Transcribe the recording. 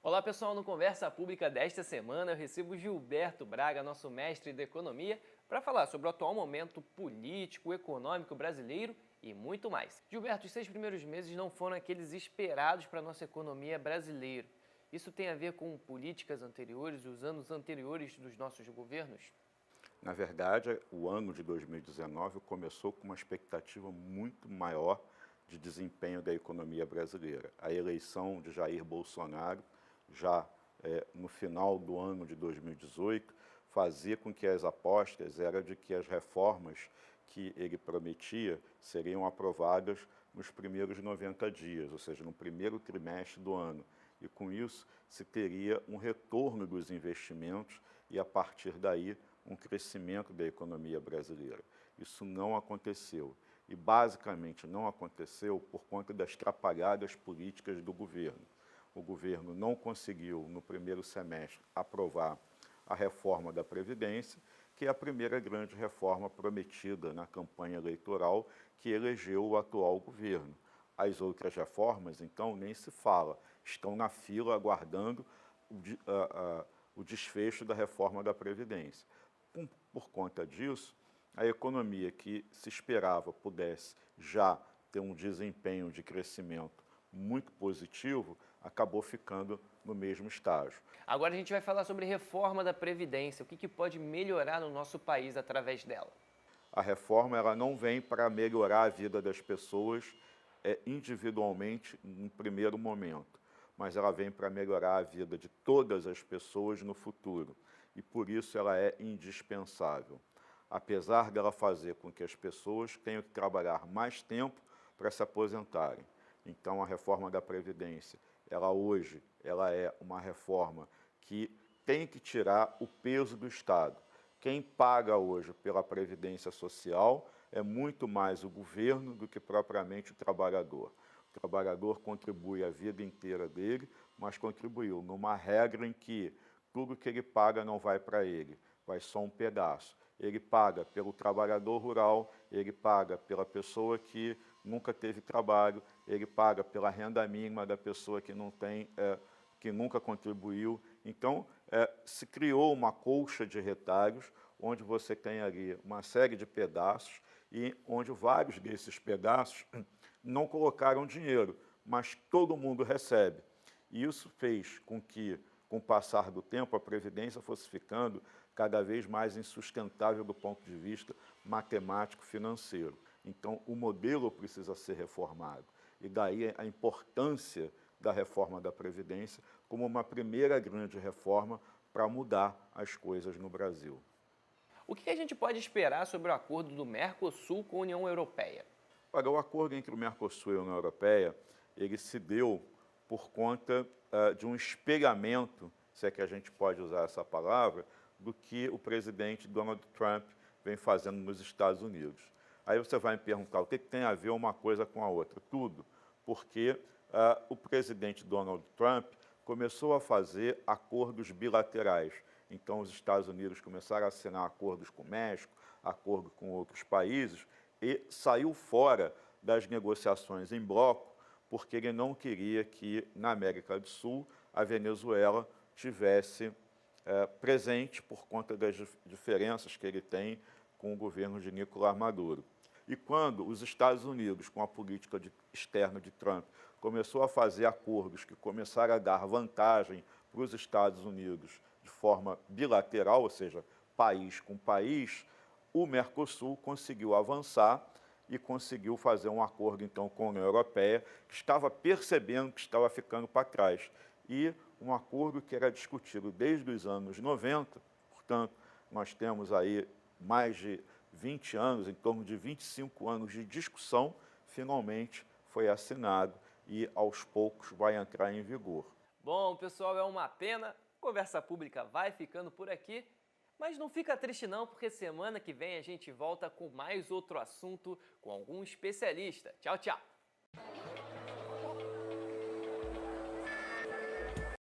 Olá pessoal, no Conversa Pública desta semana eu recebo Gilberto Braga, nosso mestre de economia, para falar sobre o atual momento político, econômico brasileiro e muito mais. Gilberto, os 6 primeiros meses não foram aqueles esperados para a nossa economia brasileira. Isso tem a ver com políticas anteriores, os anos anteriores dos nossos governos? Na verdade, o ano de 2019 começou com uma expectativa muito maior de desempenho da economia brasileira. A eleição de Jair Bolsonaro, já no final do ano de 2018, fazia com que as apostas eram de que as reformas que ele prometia seriam aprovadas nos primeiros 90 dias, ou seja, no primeiro trimestre do ano. E com isso se teria um retorno dos investimentos e, a partir daí, um crescimento da economia brasileira. Isso não aconteceu. E, basicamente, não aconteceu por conta das trapalhadas políticas do governo. O governo não conseguiu, no primeiro semestre, aprovar a reforma da Previdência, que é a primeira grande reforma prometida na campanha eleitoral que elegeu o atual governo. As outras reformas, então, nem se fala, estão na fila aguardando o desfecho da reforma da Previdência. Por conta disso, a economia que se esperava pudesse já ter um desempenho de crescimento muito positivo, acabou ficando no mesmo estágio. Agora a gente vai falar sobre reforma da Previdência, o que pode melhorar no nosso país através dela? A reforma ela não vem para melhorar a vida das pessoas individualmente em primeiro momento, mas ela vem para melhorar a vida de todas as pessoas no futuro, e por isso ela é indispensável. Apesar dela fazer com que as pessoas tenham que trabalhar mais tempo para se aposentarem. Então, a reforma da Previdência, hoje é uma reforma que tem que tirar o peso do Estado. Quem paga hoje pela Previdência Social é muito mais o governo do que propriamente o trabalhador. O trabalhador contribui a vida inteira dele, mas contribuiu numa regra em que tudo que ele paga não vai para ele, vai só um pedaço. Ele paga pelo trabalhador rural, ele paga pela pessoa que nunca teve trabalho, ele paga pela renda mínima da pessoa que não tem, que nunca contribuiu. Então, se criou uma colcha de retalhos, onde você tem ali uma série de pedaços e onde vários desses pedaços não colocaram dinheiro, mas todo mundo recebe. E isso fez com que, com o passar do tempo, a Previdência fosse ficando cada vez mais insustentável do ponto de vista matemático-financeiro. Então, o modelo precisa ser reformado. E daí a importância da reforma da Previdência como uma primeira grande reforma para mudar as coisas no Brasil. O que a gente pode esperar sobre o acordo do Mercosul com a União Europeia? Olha, o acordo entre o Mercosul e a União Europeia, ele se deu por conta de um espelhamento, se é que a gente pode usar essa palavra, do que o presidente Donald Trump vem fazendo nos Estados Unidos. Aí você vai me perguntar, o que tem a ver uma coisa com a outra? Tudo, porque o presidente Donald Trump começou a fazer acordos bilaterais. Então, os Estados Unidos começaram a assinar acordos com o México, acordos com outros países, e saiu fora das negociações em bloco, porque ele não queria que, na América do Sul, a Venezuela tivesse presente por conta das diferenças que ele tem com o governo de Nicolás Maduro. E quando os Estados Unidos, com a política externa de Trump, começou a fazer acordos que começaram a dar vantagem para os Estados Unidos de forma bilateral, ou seja, país com país, o Mercosul conseguiu avançar e conseguiu fazer um acordo, então, com a União Europeia, que estava percebendo que estava ficando para trás. E um acordo que era discutido desde os anos 90, portanto, nós temos aí mais de 20 anos, em torno de 25 anos de discussão, finalmente foi assinado e, aos poucos, vai entrar em vigor. Bom, pessoal, é uma pena. Conversa Pública vai ficando por aqui. Mas não fica triste não, porque semana que vem a gente volta com mais outro assunto com algum especialista. Tchau, tchau!